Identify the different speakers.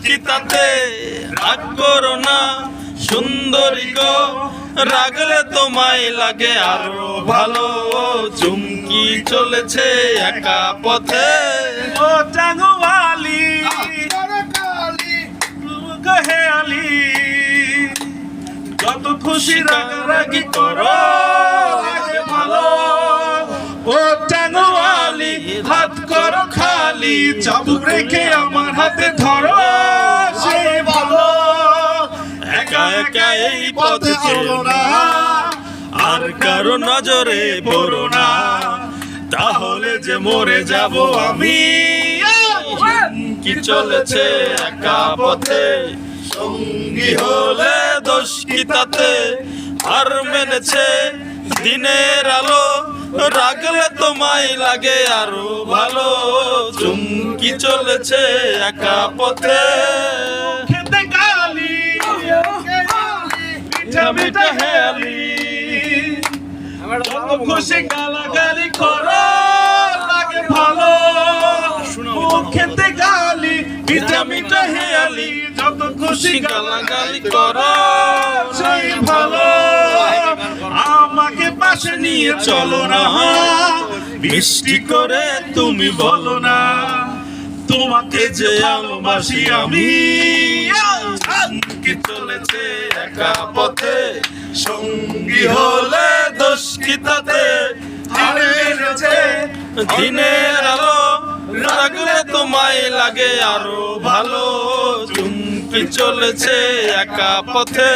Speaker 1: কি তাতে? রাগ করো না সুন্দরী গো, রাগলে তোমায় লাগে আরো ভালো। চুমকি চলেছে একা পথে।
Speaker 2: ও জাঙ্গুয়ালি হে আলি, যত খুশি রাগারাগি করো লাগে ভালো। ও জাঙ্গুয়ালি হাত করো খালি, চাবুক রেখে আমার হাতে ধরো সেই ভালো।
Speaker 1: একা একা এই পথে চলো না, আর কারো নজরে পড়ো না, তাহলে যে মরে যাব আমি। কি চলেছে একা পথে, সঙ্গী হলে দোষ কি তাতে? আর মেনেছে দিনের আলো, রাগলে তোমায় লাগে আরো ভালো। চুমকি চলেছে একা পথে।
Speaker 2: খেতে গালি মিঠা মিঠা হেয়ালি, যত খুশি গালাগালি করো লাগে ভালো। খেতে গালি মিঠা মিঠা হেয়ালি, যত খুশি গালাগালি করো সেই ভালো। আমাকে পাশে নিয়ে চলো না, মিষ্টি করে তুমি বলো না, তোমাকে যে ভালোবাসি আমি।
Speaker 1: কি চলেছে একা পথে, সঙ্গী হলে দোষ কি তাতে? দিনের আলো, রাগলে তোমায় লাগে আরো ভালো। চুমকি চলেছে একা পথে।